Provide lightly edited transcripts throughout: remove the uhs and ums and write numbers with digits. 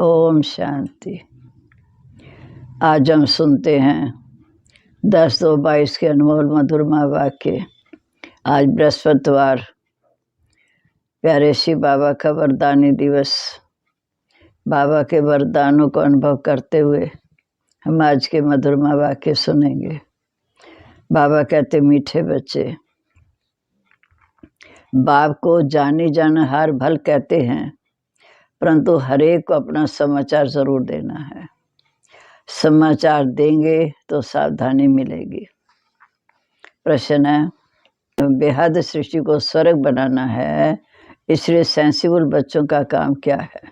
ओम शांति। आज हम सुनते हैं 10/2/22 के अनमोल मधुरमा वाक्य। आज बृहस्पतिवार, प्यारे शिव बाबा का वरदानी दिवस। बाबा के वरदानों को अनुभव करते हुए हम आज के मधुरमा वाक्य सुनेंगे। बाबा कहते, मीठे बच्चे, बाप को जानी जानहार भल कहते हैं, परंतु हरेक को अपना समाचार जरूर देना है। समाचार देंगे तो सावधानी मिलेगी। प्रश्न है, बेहद सृष्टि को स्वर्ग बनाना है, इसलिए सेंसिबल बच्चों का काम क्या है?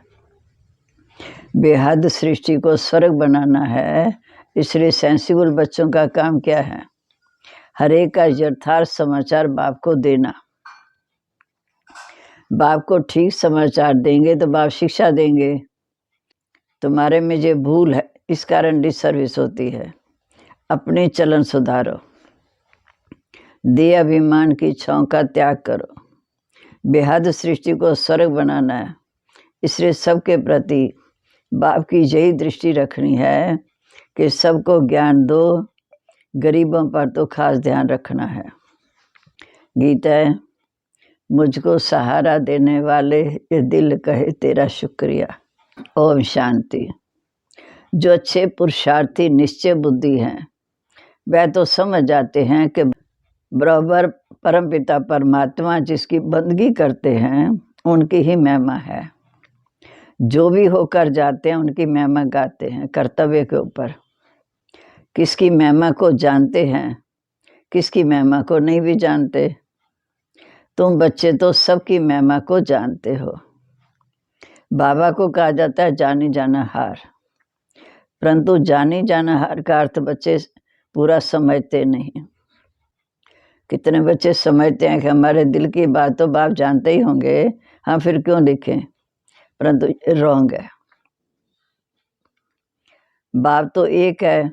बेहद सृष्टि को स्वर्ग बनाना है, इसलिए सेंसिबल बच्चों का काम क्या है? हरेक का यथार्थ समाचार बाप को देना। बाप को ठीक समाचार देंगे तो बाप शिक्षा देंगे। तुम्हारे में जो भूल है, इस कारण डिसर्विस होती है। अपने चलन सुधारो, दे अभिमान की इच्छाओं का त्याग करो। बेहद सृष्टि को स्वर्ग बनाना है, इसलिए सबके प्रति बाप की यही दृष्टि रखनी है कि सबको ज्ञान दो, गरीबों पर तो खास ध्यान रखना है। गीता है, मुझको सहारा देने वाले ये दिल कहे तेरा शुक्रिया। ओम शांति। जो अच्छे पुरुषार्थी निश्चय बुद्धि हैं, वह तो समझ जाते हैं कि बराबर परमपिता परमात्मा जिसकी बंदगी करते हैं उनकी ही महिमा है। जो भी होकर जाते हैं उनकी महिमा गाते हैं कर्तव्य के ऊपर। किसकी महिमा को जानते हैं, किसकी महिमा को नहीं भी जानते। तुम बच्चे तो सबकी महिमा को जानते हो। बाबा को कहा जाता है जानी जाना हार, परंतु जानी जाना हार का अर्थ बच्चे पूरा समझते नहीं। कितने बच्चे समझते हैं कि हमारे दिल की बात तो बाप जानते ही होंगे, हम फिर क्यों लिखें, परंतु रॉन्ग है। बाप तो एक है,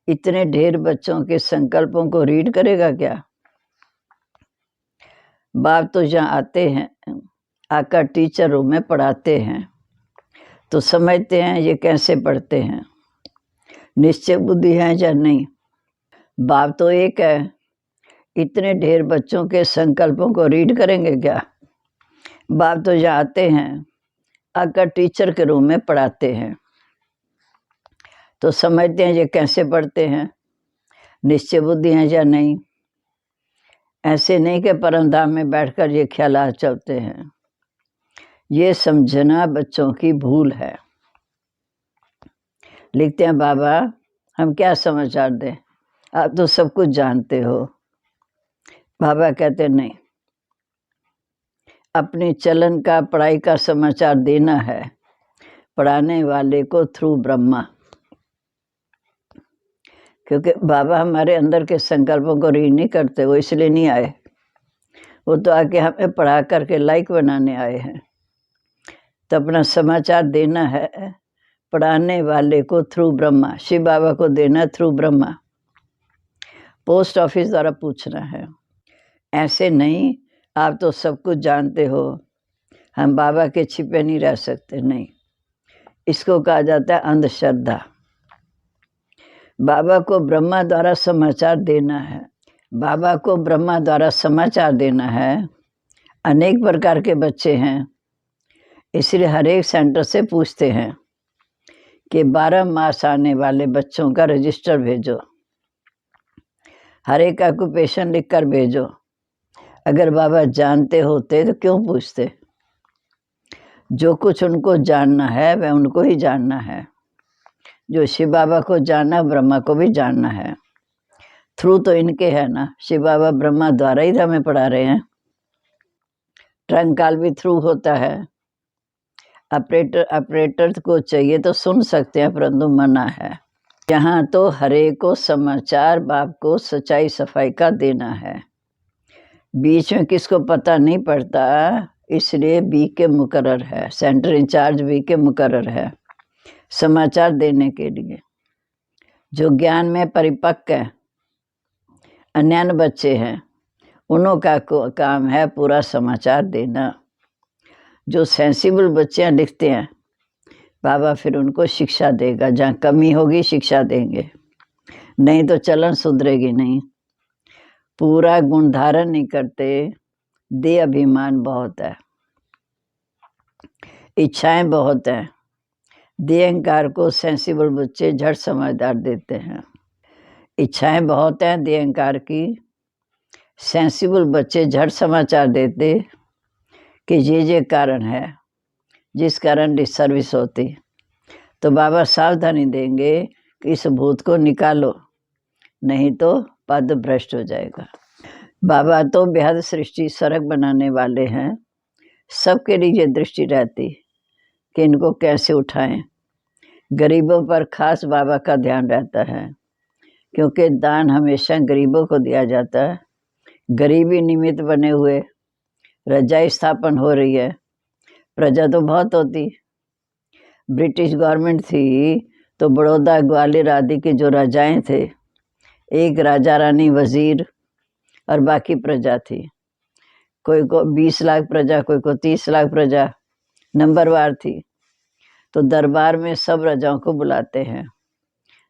इतने ढेर बच्चों के संकल्पों को रीड करेगा क्या? बाप तो जहाँ आते हैं, आकर टीचर रूम में पढ़ाते हैं तो समझते हैं ये कैसे पढ़ते हैं, निश्चय बुद्धि है या नहीं। बाप तो एक है, इतने ढेर बच्चों के संकल्पों को रीड करेंगे क्या? बाप तो जहाँ आते हैं, आकर टीचर के रूम में पढ़ाते हैं तो समझते हैं ये कैसे पढ़ते हैं, निश्चय बुद्धि है या नहीं। ऐसे नहीं कि परमधाम में बैठकर ये ख्यालात चलते हैं। ये समझना बच्चों की भूल है। लिखते हैं, बाबा हम क्या समाचार दें, आप तो सब कुछ जानते हो। बाबा कहते नहीं, अपने चलन का पढ़ाई का समाचार देना है पढ़ाने वाले को थ्रू ब्रह्मा। क्योंकि बाबा हमारे अंदर के संकल्पों को रीड नहीं करते, वो इसलिए नहीं आए। वो तो आके हमें पढ़ा करके लाइक बनाने आए हैं। तो अपना समाचार देना है पढ़ाने वाले को थ्रू ब्रह्मा। शिव बाबा को देना थ्रू ब्रह्मा। पोस्ट ऑफिस द्वारा पूछना है। ऐसे नहीं आप तो सब कुछ जानते हो, हम बाबा के छिपे नहीं रह सकते। नहीं, इसको कहा जाता है अंधश्रद्धा। बाबा को ब्रह्मा द्वारा समाचार देना है। बाबा को ब्रह्मा द्वारा समाचार देना है। अनेक प्रकार के बच्चे हैं, इसलिए हर एक सेंटर से पूछते हैं कि 12 मास आने वाले बच्चों का रजिस्टर भेजो, हर एक ऑक्यूपेशन लिख कर भेजो। अगर बाबा जानते होते तो क्यों पूछते? जो कुछ उनको जानना है वह उनको ही जानना है। जो शिव बाबा को जानना, ब्रह्मा को भी जानना है। थ्रू तो इनके है ना, शिव बाबा ब्रह्मा द्वारा ही हमें पढ़ा रहे हैं। ट्रंक कॉल भी थ्रू होता है। ऑपरेटर को चाहिए तो सुन सकते हैं, परंतु मना है। यहाँ तो हरे को समाचार बाप को सच्चाई सफाई का देना है। बीच में किसको पता नहीं पड़ता, इसलिए बी के मुकर्रर है, सेंटर इंचार्ज बी के मुकर्रर है समाचार देने के लिए। जो ज्ञान में परिपक्व है, अन्य बच्चे हैं, उन्हों का काम है पूरा समाचार देना। जो सेंसिबल बच्चे लिखते हैं बाबा फिर उनको शिक्षा देगा, जहाँ कमी होगी शिक्षा देंगे, नहीं तो चलन सुधरेगी नहीं। पूरा गुण धारण नहीं करते, दे अभिमान बहुत है, इच्छाएं बहुत हैं। दे अहंकार को सेंसिबल बच्चे झट समझदार देते हैं। इच्छाएं बहुत हैं दे अहंकार की, सेंसिबल बच्चे झट समाचार देते कि ये कारण है जिस कारण डिसर्विस होती। तो बाबा सावधानी देंगे कि इस भूत को निकालो, नहीं तो पद भ्रष्ट हो जाएगा। बाबा तो बेहद सृष्टि स्वर्ग बनाने वाले हैं, सबके लिए दृष्टि रहती कि इनको कैसे उठाएं। गरीबों पर खास बाबा का ध्यान रहता है, क्योंकि दान हमेशा गरीबों को दिया जाता है। गरीबी निमित्त बने हुए रजाई स्थापन हो रही है, प्रजा तो बहुत होती। ब्रिटिश गवर्नमेंट थी तो बड़ौदा ग्वालियर आदि के जो राजाएं थे, एक राजा रानी वजीर और बाकी प्रजा थी। कोई को 20 लाख प्रजा, कोई को 30 लाख प्रजा, नंबरवार थी। तो दरबार में सब राजाओं को बुलाते हैं,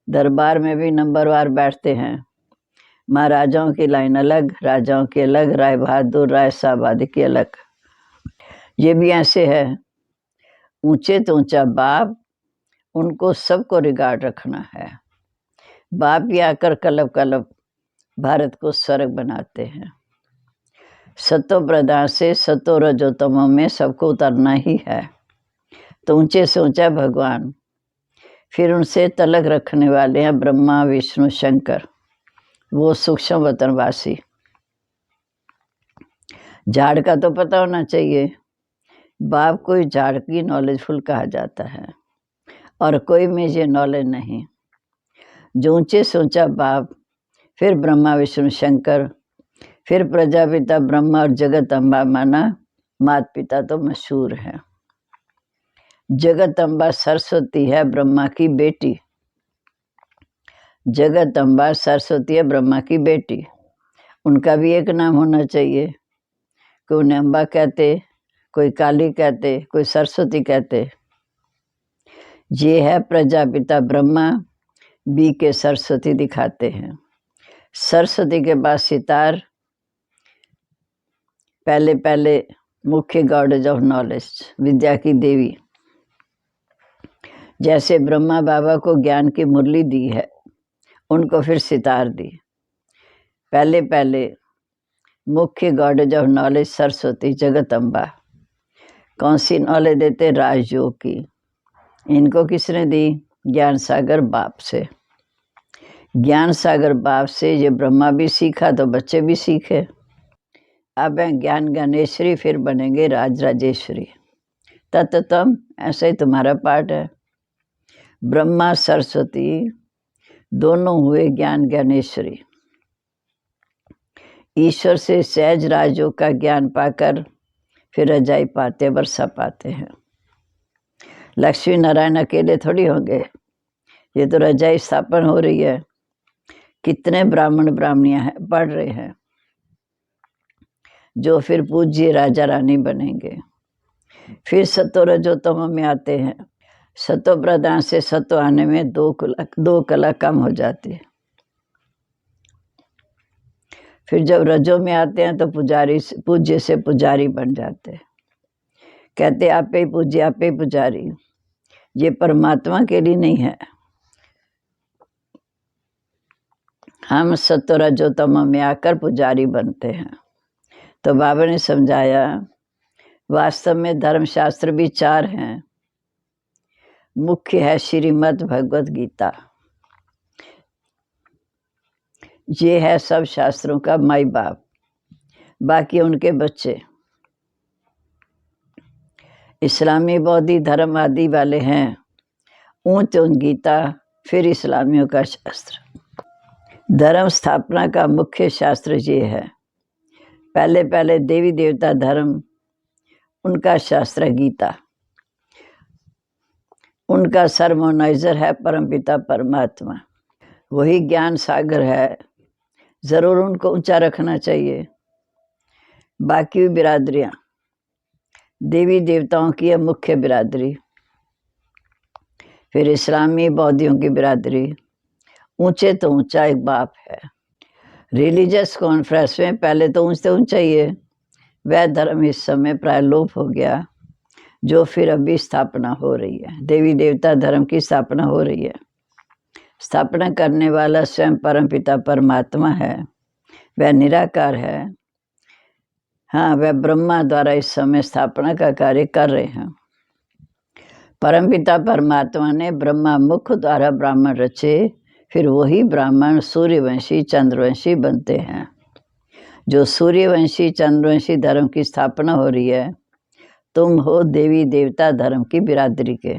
दरबार में भी नंबरवार बैठते हैं। महाराजाओं की लाइन अलग, राजाओं की अलग, राय बहादुर राय साहब आदि की अलग। ये भी ऐसे है, ऊंचे तो ऊंचा बाप, उनको सबको रिगार्ड रखना है। बाप ही आकर कलब कलब भारत को स्वर्ग बनाते हैं। सतो प्रधान से सतो रजोतमों में सबको उतरना ही है। तो ऊंचे से ऊंचा भगवान, फिर उनसे तलक रखने वाले हैं ब्रह्मा विष्णु शंकर, वो सूक्ष्म वतनवासी। झाड़ का तो पता होना चाहिए, बाप कोई झाड़ की नॉलेजफुल कहा जाता है और कोई में ये नॉलेज नहीं। जो ऊंचे से ऊंचा बाप, फिर ब्रह्मा विष्णु शंकर, फिर प्रजापिता ब्रह्मा और जगत अम्बा माना। माता पिता तो मशहूर है। जगत अम्बा सरस्वती है ब्रह्मा की बेटी, जगत अम्बा सरस्वती है ब्रह्मा की बेटी। उनका भी एक नाम होना चाहिए, कोई उन्हें अम्बा कहते, कोई काली कहते, कोई सरस्वती कहते। ये है प्रजापिता ब्रह्मा, बी के सरस्वती दिखाते हैं। सरस्वती के बाद सितार, पहले पहले मुख्य गॉडेज ऑफ नॉलेज, विद्या की देवी। जैसे ब्रह्मा बाबा को ज्ञान की मुरली दी है, उनको फिर सितार दी। पहले पहले मुख्य गॉडेज ऑफ नॉलेज सरस्वती जगत अम्बा। कौन सी नॉलेज देते? राजयोग की। इनको किसने दी? ज्ञान सागर बाप से। ज्ञान सागर बाप से ये ब्रह्मा भी सीखा तो बच्चे भी सीखे। अब हैं ज्ञान गणेश्वरी, फिर बनेंगे राज राजेश्वरी। तत्तम ऐसा ही तुम्हारा पार्ट है। ब्रह्मा सरस्वती दोनों हुए ज्ञान ज्ञानेश्वरी। ईश्वर से सहज राजयोग का ज्ञान पाकर फिर रजाई पाते, वर्षा पाते हैं। लक्ष्मी नारायण अकेले थोड़ी होंगे, ये तो रजाई स्थापन हो रही है। कितने ब्राह्मण ब्राह्मणियां हैं, पढ़ रहे हैं, जो फिर पूज्य राजा रानी बनेंगे। फिर सतो रजोतम में आते हैं। सतो प्रधान से सतो आने में दो कला कम हो जाती है। फिर जब रजो में आते हैं तो पुजारी पूज्य से पुजारी बन जाते हैं। कहते आप ही पूज्य, आप ही पुजारी। ये परमात्मा के लिए नहीं है। हम सतो रजोतम में आकर पुजारी बनते हैं। तो बाबा ने समझाया, वास्तव में धर्मशास्त्र भी 4 हैं। मुख्य है श्रीमद् भगवत गीता, ये है सब शास्त्रों का माई बाप, बाकी उनके बच्चे। इस्लामी बौद्धी धर्म आदि वाले हैं ऊंच गीता, फिर इस्लामियों का शास्त्र। धर्म स्थापना का मुख्य शास्त्र ये है। पहले पहले देवी देवता धर्म, उनका शास्त्र गीता। उनका सरमोनाइजर है परमपिता परमात्मा, वही ज्ञान सागर है। जरूर उनको ऊंचा रखना चाहिए। बाकी बिरादरियां, देवी देवताओं की है मुख्य बिरादरी। फिर इस्लामी बौद्धियों की बिरादरी, ऊंचे तो ऊंचा एक बाप है। रिलीजियस कॉन्फ्रेंस में पहले तो ऊंचे ऊंचा ही है। वह धर्म इस समय प्राय लोप हो गया जो फिर अभी स्थापना हो रही है। देवी देवता धर्म की स्थापना हो रही है। स्थापना करने वाला स्वयं परमपिता परमात्मा है, वह निराकार है। हाँ, वह ब्रह्मा द्वारा इस समय स्थापना का कार्य कर रहे हैं। परमपिता परमात्मा ने ब्रह्मा मुख द्वारा ब्राह्मण रचे, फिर वही ब्राह्मण सूर्यवंशी चंद्रवंशी बनते हैं। जो सूर्यवंशी चंद्रवंशी धर्म की स्थापना हो रही है, तुम हो देवी देवता धर्म की बिरादरी के।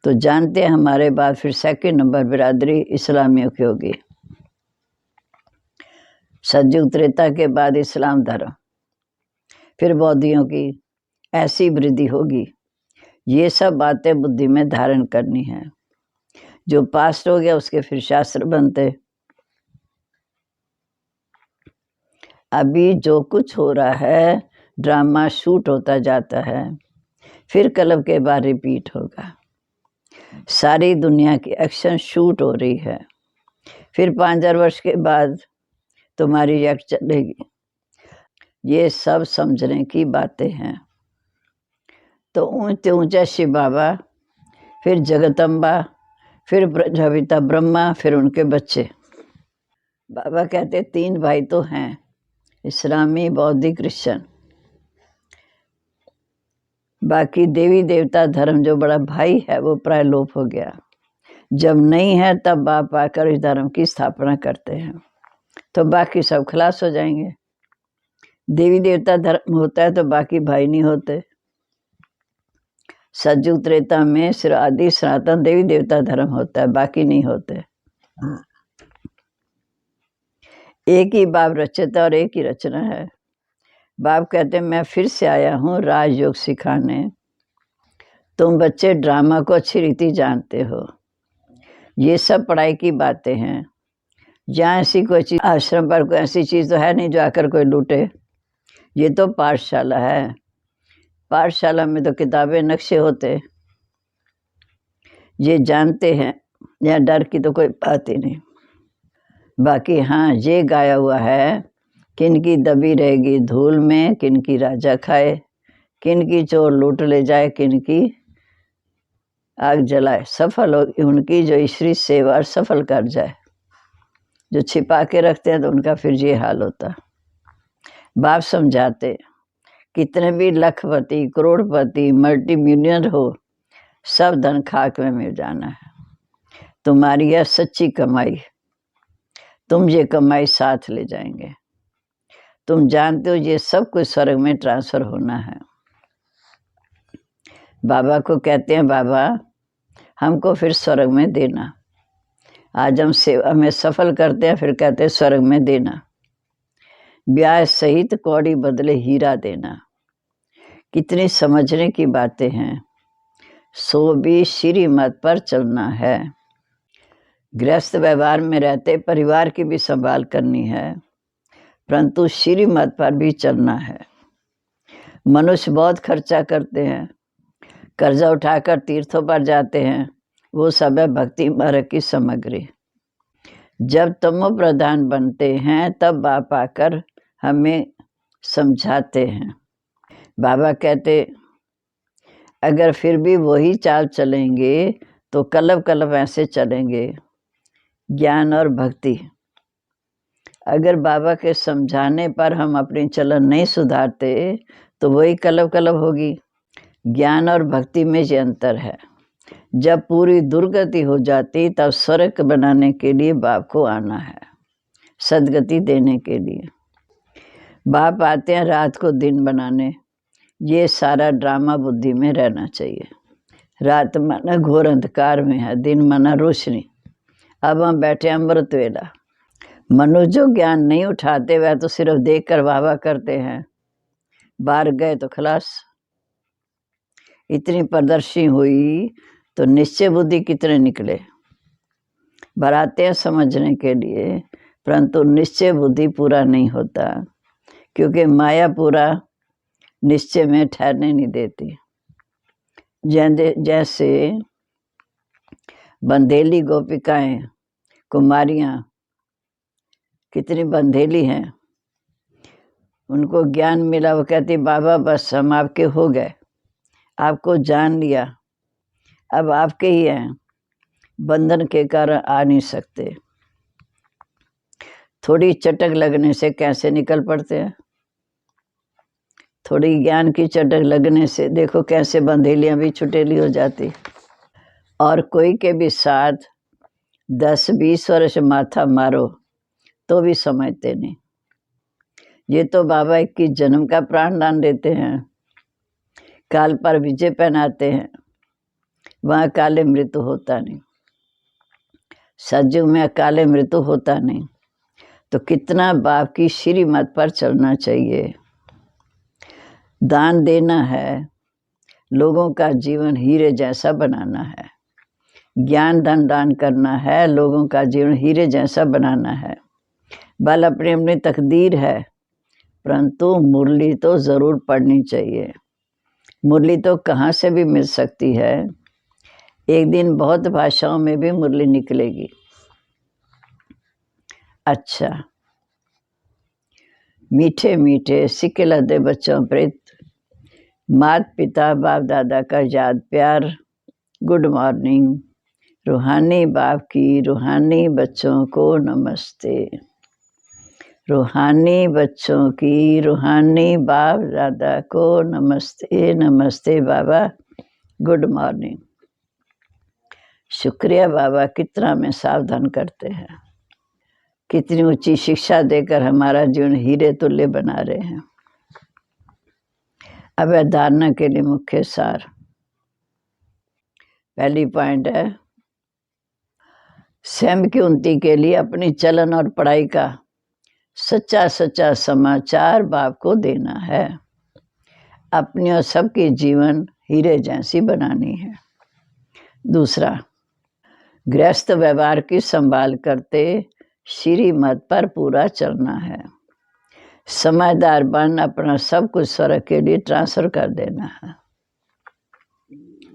तो जानते हैं हमारे बाद फिर सेकंड नंबर बिरादरी इस्लामियों की होगी। सतयुग त्रेता के बाद इस्लाम धर्म, फिर बौद्धियों की ऐसी वृद्धि होगी। ये सब बातें बुद्धि में धारण करनी है। जो पास्ट हो गया उसके फिर शास्त्र बनते। अभी जो कुछ हो रहा है ड्रामा शूट होता जाता है, फिर कलप के बाद रिपीट होगा। सारी दुनिया की एक्शन शूट हो रही है, फिर 5000 वर्ष के बाद तुम्हारी एक्ट चलेगी। ये सब समझने की बातें हैं। तो ऊंचे ऊंचा शिव बाबा, फिर जगदम्बा, फिर प्रजापिता ब्रह्मा, फिर उनके बच्चे। बाबा कहते 3 भाई तो हैं, इस्लामी बौद्धिक क्रिश्चियन। बाकी देवी देवता धर्म जो बड़ा भाई है वो प्राय लोप हो गया। जब नहीं है तब बाप आकर इस धर्म की स्थापना करते हैं, तो बाकी सब खलास हो जाएंगे। देवी देवता धर्म होता है तो बाकी भाई नहीं होते। सतयुग त्रेता में सिर्फ आदि सनातन देवी देवता धर्म होता है, बाकी नहीं होते। एक ही बाप रचता और एक ही रचना है। बाप कहते हैं मैं फिर से आया हूँ राजयोग सिखाने। तुम बच्चे ड्रामा को अच्छी रीति जानते हो। ये सब पढ़ाई की बातें हैं। जहाँ ऐसी कोई चीज़, आश्रम पर कोई ऐसी चीज़ तो है नहीं जो आकर कोई लूटे। ये तो पाठशाला है। पाठशाला में तो किताबें नक्शे होते, ये जानते हैं। यहाँ डर की तो कोई बात ही नहीं। बाकी हाँ, ये गाया हुआ है, किन की दबी रहेगी धूल में, किन की राजा खाए, किन की चोर लूट ले जाए, किन की आग जलाए। सफल होगी उनकी जो ईश्वरी सेवा सफल कर जाए। जो छिपा के रखते हैं तो उनका फिर ये हाल होता। बाप समझाते कितने भी लखपति करोड़पति मल्टी मिलियनर हो, सब धन खाक में मिल जाना है। तुम्हारी है सच्ची कमाई, तुम ये कमाई साथ ले जाएंगे। तुम जानते हो ये सब कुछ स्वर्ग में ट्रांसफर होना है। बाबा को कहते हैं बाबा हमको फिर स्वर्ग में देना। आज हम सेवा में सफल करते हैं, फिर कहते हैं स्वर्ग में देना। ब्याज सहित कौड़ी बदले हीरा देना। कितनी समझने की बातें हैं। सो भी श्रीमत पर चलना है। गृहस्थ व्यवहार में रहते परिवार की भी संभाल करनी है, परंतु श्रीमत पर भी चलना है। मनुष्य बहुत खर्चा करते हैं, कर्जा उठाकर तीर्थों पर जाते हैं, वो सब है भक्ति मार्ग की सामग्री। जब तमो प्रधान बनते हैं तब बाप आकर हमें समझाते हैं। बाबा कहते अगर फिर भी वही चाल चलेंगे तो कलब कलब ऐसे चलेंगे। ज्ञान और भक्ति, अगर बाबा के समझाने पर हम अपनी चलन नहीं सुधारते तो वही कलब कलब होगी। ज्ञान और भक्ति में ये अंतर है। जब पूरी दुर्गति हो जाती तब स्वर्ग बनाने के लिए बाप को आना है, सदगति देने के लिए। बाप आते हैं रात को दिन बनाने। ये सारा ड्रामा बुद्धि में रहना चाहिए। रात माना घोर अंधकार में है, दिन माना रोशनी। अब हम बैठे अमृत वेला। मनुष्य जो ज्ञान नहीं उठाते वह तो सिर्फ देख कर वाह करते हैं, बाहर गए तो खलास। इतनी प्रदर्शनी हुई तो निश्चय बुद्धि कितने निकले। भराते हैं समझने के लिए, परंतु निश्चय बुद्धि पूरा नहीं होता, क्योंकि माया पूरा निश्चय में ठहरने नहीं देती। जैसे बंधेली गोपिकाएं, कुमारियां कितनी बंधेली हैं। उनको ज्ञान मिला, वो कहती बाबा बस हम आपके हो गए, आपको जान लिया, अब आपके ही हैं, बंधन के कारण आ नहीं सकते। थोड़ी चटक लगने से कैसे निकल पड़ते हैं, थोड़ी ज्ञान की चटक लगने से देखो कैसे बंधेलियां भी छुटेली हो जाती। और कोई के भी साथ 10-20 वर्ष माथा मारो तो भी समझते नहीं। ये तो बाबा 21 जन्म का प्राण दान देते हैं, काल पर विजय पहनाते हैं, वहाँ काले मृत्यु होता नहीं, सतयुग में अकाले मृत्यु होता नहीं। तो कितना बाप की श्रीमत पर चलना चाहिए। दान देना है, लोगों का जीवन हीरे जैसा बनाना है। ज्ञान धन दान करना है, लोगों का जीवन हीरे जैसा बनाना है। बल अपनी अपनी तकदीर है, परंतु मुरली तो ज़रूर पढ़नी चाहिए। मुरली तो कहाँ से भी मिल सकती है, एक दिन बहुत भाषाओं में भी मुरली निकलेगी। अच्छा, मीठे मीठे सिक्के लदे बच्चों प्रेत, माता पिता बाप दादा का याद प्यार, गुड मॉर्निंग। रूहानी बाप की रूहानी बच्चों को नमस्ते। रूहानी बच्चों की रूहानी बाप दादा को नमस्ते। नमस्ते बाबा, गुड मॉर्निंग। शुक्रिया बाबा, कितना में सावधान करते हैं, कितनी ऊंची शिक्षा देकर हमारा जीवन हीरे तुल्य बना रहे हैं। अब धारणा के लिए मुख्य सार। पहली पॉइंट है, स्वयं की उन्नति के लिए अपनी चलन और पढ़ाई का सच्चा सच्चा समाचार बाप को देना है। अपनी और सबके जीवन हीरे जैसी बनानी है। दूसरा, गृहस्थ व्यवहार की संभाल करते श्रीमत पर पूरा चलना है। समझदार बन अपना सब कुछ स्वर्ग के लिए ट्रांसफर कर देना है,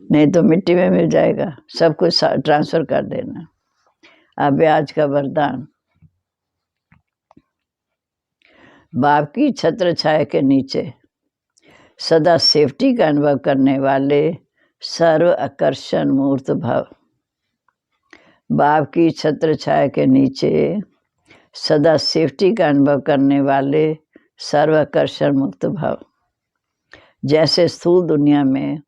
नहीं तो मिट्टी में मिल जाएगा। सब कुछ ट्रांसफर कर देना। अब आज का वरदान, बाप की छत्र छाया के नीचे सदा सेफ्टी का अनुभव करने वाले सर्व आकर्षण मूर्त भाव। बाप की छत्र छाया के नीचे सदा सेफ्टी का अनुभव करने वाले सर्व आकर्षण मुक्त भाव। जैसे स्थूल दुनिया में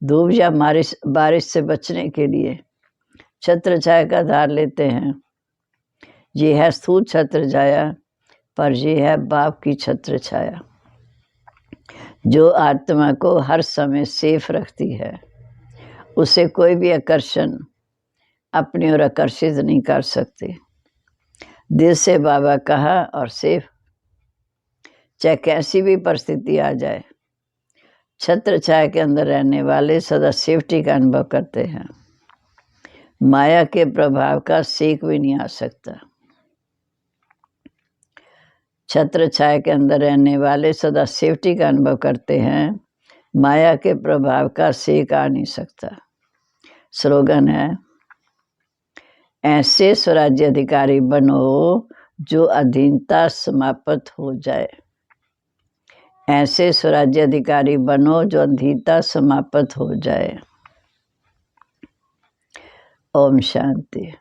धूप या बारिश से बचने के लिए छत्र छाया का आधार लेते हैं, ये है स्थूल छत्र छाया, पर ये है बाप की छत्र छाया जो आत्मा को हर समय सेफ रखती है। उसे कोई भी आकर्षण अपनी ओर आकर्षित नहीं कर सकते। दिल से बाबा कहा और सेफ, चाहे कैसी भी परिस्थिति आ जाए, छत्र छाया के अंदर रहने वाले सदा सेफ्टी का अनुभव करते हैं। माया के प्रभाव का सेक भी नहीं आ सकता। छत्र छाया के अंदर रहने वाले सदा सेफ्टी का अनुभव करते हैं, माया के प्रभाव का सेक आ नहीं सकता। स्लोगन है, ऐसे स्वराज्य अधिकारी बनो जो अधीनता समाप्त हो जाए। ऐसे स्वराज्य अधिकारी बनो जो अधीनता समाप्त हो जाए। ओम शांति।